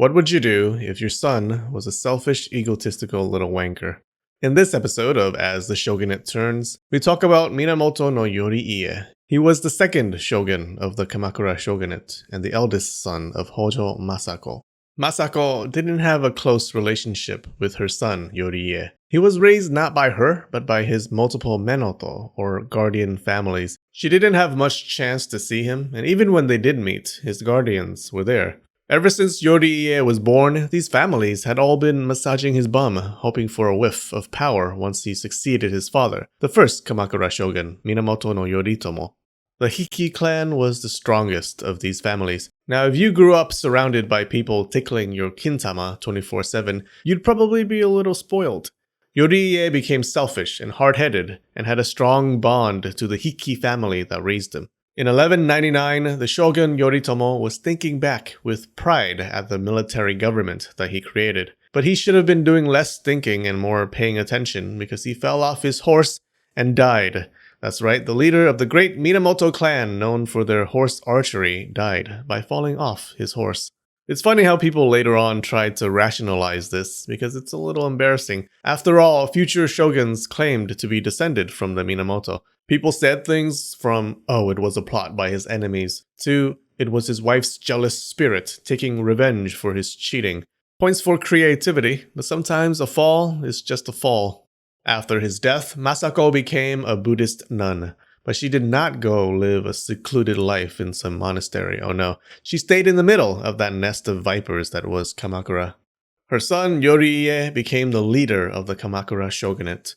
What would you do if your son was a selfish, egotistical little wanker? In this episode of As the Shogunate Turns, we talk about Minamoto no Yoriie. He was the second shogun of the Kamakura shogunate and the eldest son of Hojo Masako. Masako didn't have a close relationship with her son Yoriie. He was raised not by her, but by his multiple menoto, or guardian families. She didn't have much chance to see him, and even when they did meet, his guardians were there. Ever since Yoriie was born, these families had all been massaging his bum, hoping for a whiff of power once he succeeded his father, the first Kamakura shogun, Minamoto no Yoritomo. The Hiki clan was the strongest of these families. Now, if you grew up surrounded by people tickling your kintama 24/7, you'd probably be a little spoiled. Yoriie became selfish and hard-headed, and had a strong bond to the Hiki family that raised him. In 1199, the shogun Yoritomo was thinking back with pride at the military government that he created. But he should have been doing less thinking and more paying attention because he fell off his horse and died. That's right, the leader of the great Minamoto clan, known for their horse archery, died by falling off his horse. It's funny how people later on tried to rationalize this, because it's a little embarrassing. After all, future shoguns claimed to be descended from the Minamoto. People said things from, oh, it was a plot by his enemies, to, it was his wife's jealous spirit taking revenge for his cheating. Points for creativity, but sometimes a fall is just a fall. After his death, Masako became a Buddhist nun. But she did not go live a secluded life in some monastery, oh no. She stayed in the middle of that nest of vipers that was Kamakura. Her son Yoriie became the leader of the Kamakura shogunate.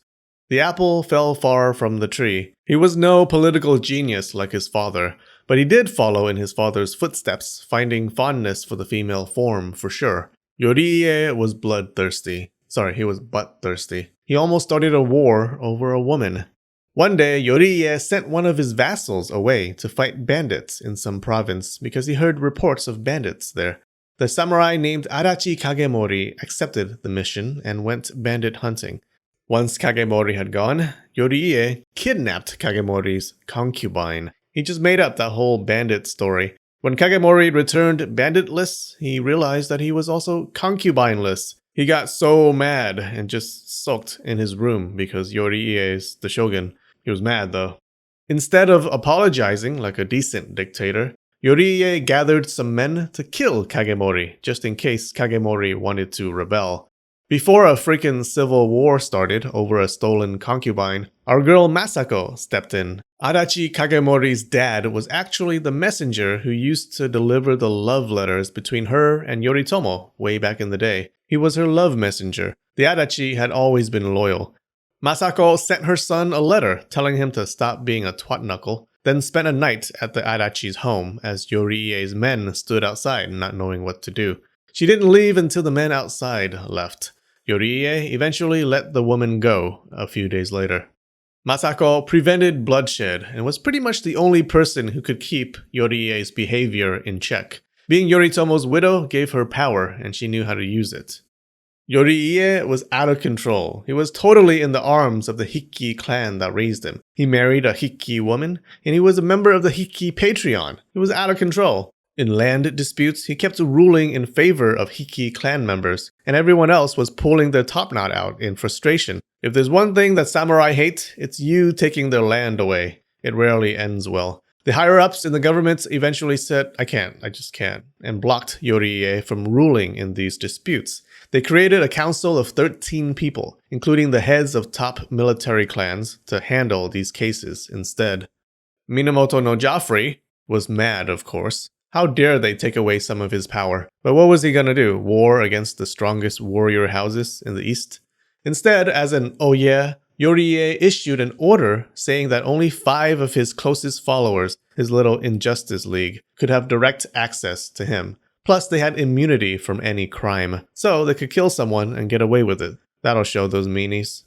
The apple fell far from the tree. He was no political genius like his father, but he did follow in his father's footsteps, finding fondness for the female form for sure. Yoriie was bloodthirsty. He was butt-thirsty. He almost started a war over a woman. One day, Yoriie sent one of his vassals away to fight bandits in some province because he heard reports of bandits there. The samurai named Adachi Kagemori accepted the mission and went bandit hunting. Once Kagemori had gone, Yoriie kidnapped Kagemori's concubine. He just made up that whole bandit story. When Kagemori returned banditless, he realized that he was also concubineless. He got so mad and just sulked in his room because Yoriie is the shogun. He was mad though. Instead of apologizing like a decent dictator, Yoriie gathered some men to kill Kagemori just in case Kagemori wanted to rebel. Before a freaking civil war started over a stolen concubine, our girl Masako stepped in. Adachi Kagemori's dad was actually the messenger who used to deliver the love letters between her and Yoritomo way back in the day. He was her love messenger. The Adachi had always been loyal. Masako sent her son a letter telling him to stop being a twat-knuckle, then spent a night at the Adachi's home as Yoriie's men stood outside not knowing what to do. She didn't leave until the men outside left. Yoriie eventually let the woman go a few days later. Masako prevented bloodshed and was pretty much the only person who could keep Yoriie's behavior in check. Being Yoritomo's widow gave her power and she knew how to use it. Yoriie was out of control. He was totally in the arms of the Hiki clan that raised him. He married a Hiki woman, and he was a member of the Hiki Patreon. He was out of control. In land disputes, he kept ruling in favor of Hiki clan members, and everyone else was pulling their top knot out in frustration. If there's one thing that samurai hate, it's you taking their land away. It rarely ends well. The higher-ups in the government eventually said, I just can't, and blocked Yoriie from ruling in these disputes. They created a council of 13 people, including the heads of top military clans, to handle these cases instead. Minamoto no Joffrey was mad, of course. How dare they take away some of his power? But what was he gonna do? War against the strongest warrior houses in the east? Instead, as an oh yeah, Yoriie issued an order saying that only 5 of his closest followers, his little Injustice League, could have direct access to him. Plus, they had immunity from any crime, so they could kill someone and get away with it. That'll show those meanies.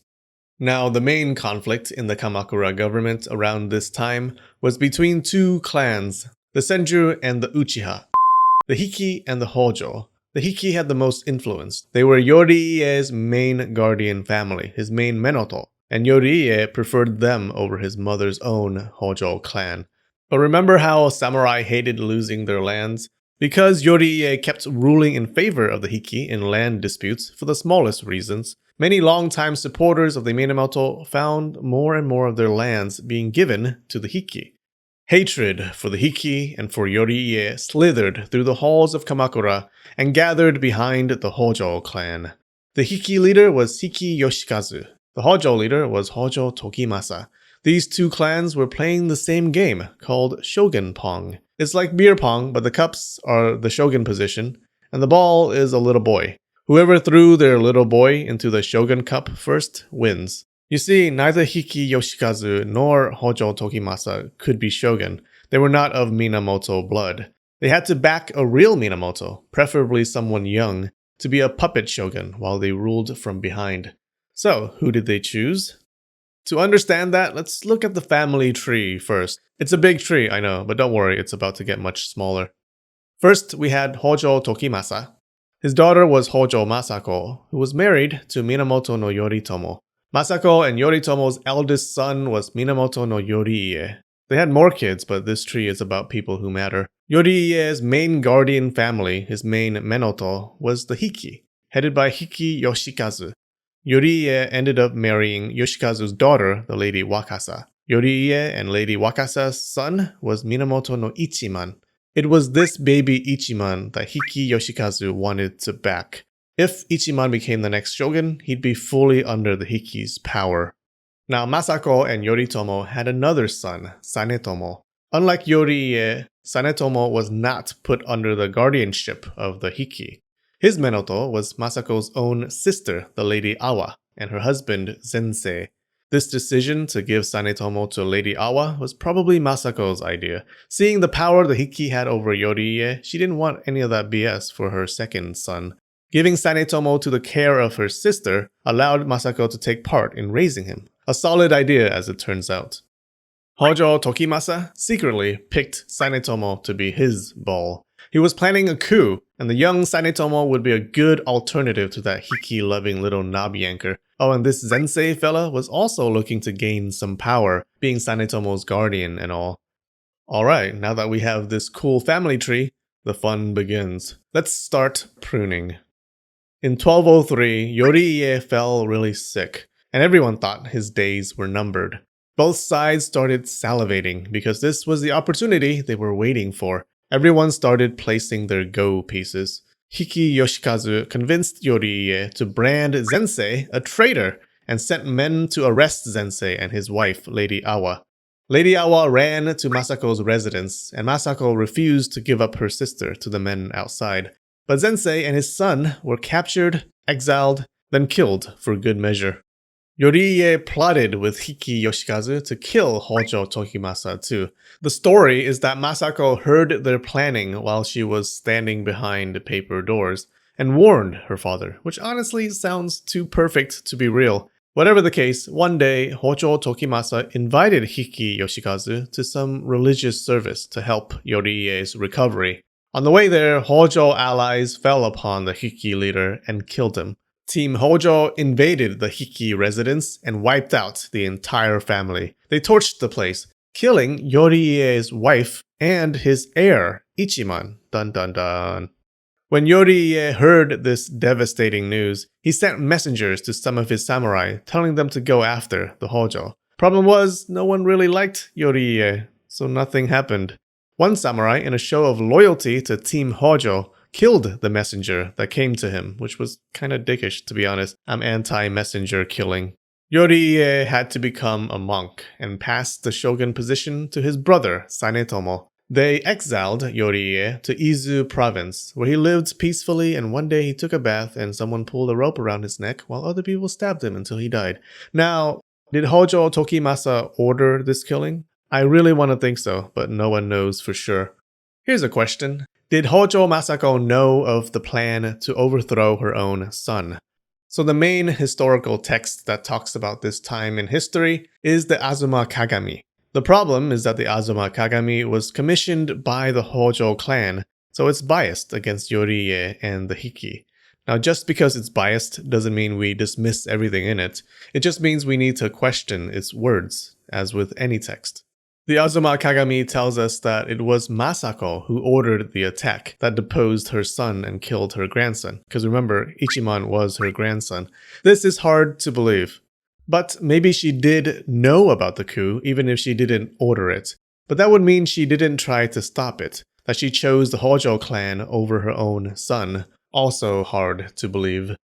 Now, the main conflict in the Kamakura government around this time was between 2 clans, the Senju and the Uchiha, the Hiki and the Hojo. The Hiki had the most influence. They were Yoriie's main guardian family, his main menoto, and Yoriie preferred them over his mother's own Hojo clan. But remember how samurai hated losing their lands? Because Yoriie kept ruling in favor of the Hiki in land disputes for the smallest reasons, many longtime supporters of the Minamoto found more and more of their lands being given to the Hiki. Hatred for the Hiki and for Yoriie slithered through the halls of Kamakura and gathered behind the Hojo clan. The Hiki leader was Hiki Yoshikazu. The Hojo leader was Hojo Tokimasa. These two clans were playing the same game, called Shogun Pong. It's like beer pong, but the cups are the shogun position, and the ball is a little boy. Whoever threw their little boy into the shogun cup first wins. You see, neither Hiki Yoshikazu nor Hojo Tokimasa could be shogun. They were not of Minamoto blood. They had to back a real Minamoto, preferably someone young, to be a puppet shogun while they ruled from behind. So, who did they choose? To understand that, let's look at the family tree first. It's a big tree, I know, but don't worry, it's about to get much smaller. First, we had Hojo Tokimasa. His daughter was Hojo Masako, who was married to Minamoto no Yoritomo. Masako and Yoritomo's eldest son was Minamoto no Yoriie. They had more kids, but this tree is about people who matter. Yoriie's main guardian family, his main Menoto, was the Hiki, headed by Hiki Yoshikazu. Yoriie ended up marrying Yoshikazu's daughter, the Lady Wakasa. Yoriie and Lady Wakasa's son was Minamoto no Ichiman. It was this baby Ichiman that Hiki Yoshikazu wanted to back. If Ichiman became the next shogun, he'd be fully under the Hiki's power. Now, Masako and Yoritomo had another son, Sanetomo. Unlike Yoriie, Sanetomo was not put under the guardianship of the Hiki. His Menoto was Masako's own sister, the Lady Awa, and her husband, Zensei. This decision to give Sanetomo to Lady Awa was probably Masako's idea. Seeing the power the Hiki had over Yoriie, she didn't want any of that BS for her second son. Giving Sanetomo to the care of her sister allowed Masako to take part in raising him. A solid idea, as it turns out. Hojo Tokimasa secretly picked Sanetomo to be his bull. He was planning a coup, and the young Sanetomo would be a good alternative to that Hiki-loving little knob yanker. Oh, and this Zensei fella was also looking to gain some power, being Sanetomo's guardian and all. Alright, now that we have this cool family tree, the fun begins. Let's start pruning. In 1203, Yoriie fell really sick, and everyone thought his days were numbered. Both sides started salivating because this was the opportunity they were waiting for. Everyone started placing their go pieces. Hiki Yoshikazu convinced Yoriie to brand Zensei a traitor and sent men to arrest Zensei and his wife, Lady Awa. Lady Awa ran to Masako's residence, and Masako refused to give up her sister to the men outside. But Zensei and his son were captured, exiled, then killed for good measure. Yoriie plotted with Hiki Yoshikazu to kill Hojo Tokimasa too. The story is that Masako heard their planning while she was standing behind paper doors and warned her father, which honestly sounds too perfect to be real. Whatever the case, one day Hojo Tokimasa invited Hiki Yoshikazu to some religious service to help Yoriie's recovery. On the way there, Hojo allies fell upon the Hiki leader and killed him. Team Hojo invaded the Hiki residence and wiped out the entire family. They torched the place, killing Yoriie's wife and his heir, Ichiman. Dun dun dun. When Yoriie heard this devastating news, he sent messengers to some of his samurai, telling them to go after the Hojo. Problem was, no one really liked Yoriie, so nothing happened. One samurai, in a show of loyalty to Team Hojo, killed the messenger that came to him, which was kinda dickish, to be honest. I'm anti-messenger killing. Yoriie had to become a monk and passed the shogun position to his brother, Sanetomo. They exiled Yoriie to Izu province, where he lived peacefully, and one day he took a bath and someone pulled a rope around his neck while other people stabbed him until he died. Now, did Hojo Tokimasa order this killing? I really want to think so, but no one knows for sure. Here's a question. Did Hojo Masako know of the plan to overthrow her own son? So the main historical text that talks about this time in history is the Azuma Kagami. The problem is that the Azuma Kagami was commissioned by the Hojo clan, so it's biased against Yoriie and the Hiki. Now, just because it's biased doesn't mean we dismiss everything in it. It just means we need to question its words, as with any text. The Azuma Kagami tells us that it was Masako who ordered the attack that deposed her son and killed her grandson. Because remember, Ichiman was her grandson. This is hard to believe. But maybe she did know about the coup, even if she didn't order it. But that would mean she didn't try to stop it, that she chose the Hojo clan over her own son. Also hard to believe.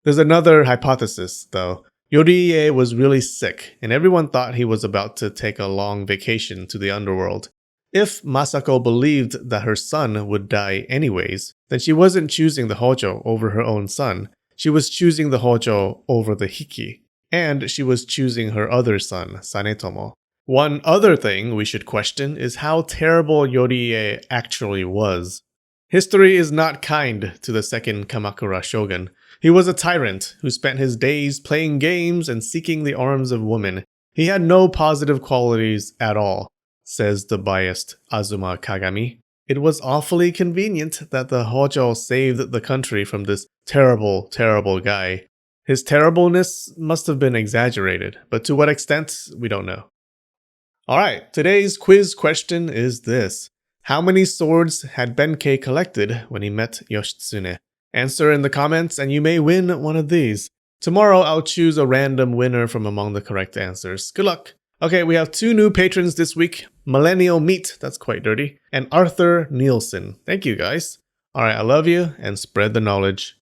There's another hypothesis, though. Yoriie was really sick, and everyone thought he was about to take a long vacation to the underworld. If Masako believed that her son would die anyways, then she wasn't choosing the Hojo over her own son. She was choosing the Hojo over the Hiki. And she was choosing her other son, Sanetomo. One other thing we should question is how terrible Yoriie actually was. History is not kind to the second Kamakura shogun. He was a tyrant who spent his days playing games and seeking the arms of women. He had no positive qualities at all, says the biased Azuma Kagami. It was awfully convenient that the Hojo saved the country from this terrible, terrible guy. His terribleness must have been exaggerated, but to what extent, we don't know. Alright, today's quiz question is this. How many swords had Benkei collected when he met Yoshitsune? Answer in the comments and you may win one of these. Tomorrow I'll choose a random winner from among the correct answers. Good luck! Okay, we have 2 new patrons this week. Millennial Meat, that's quite dirty, and Arthur Nielsen. Thank you guys. Alright, I love you and spread the knowledge.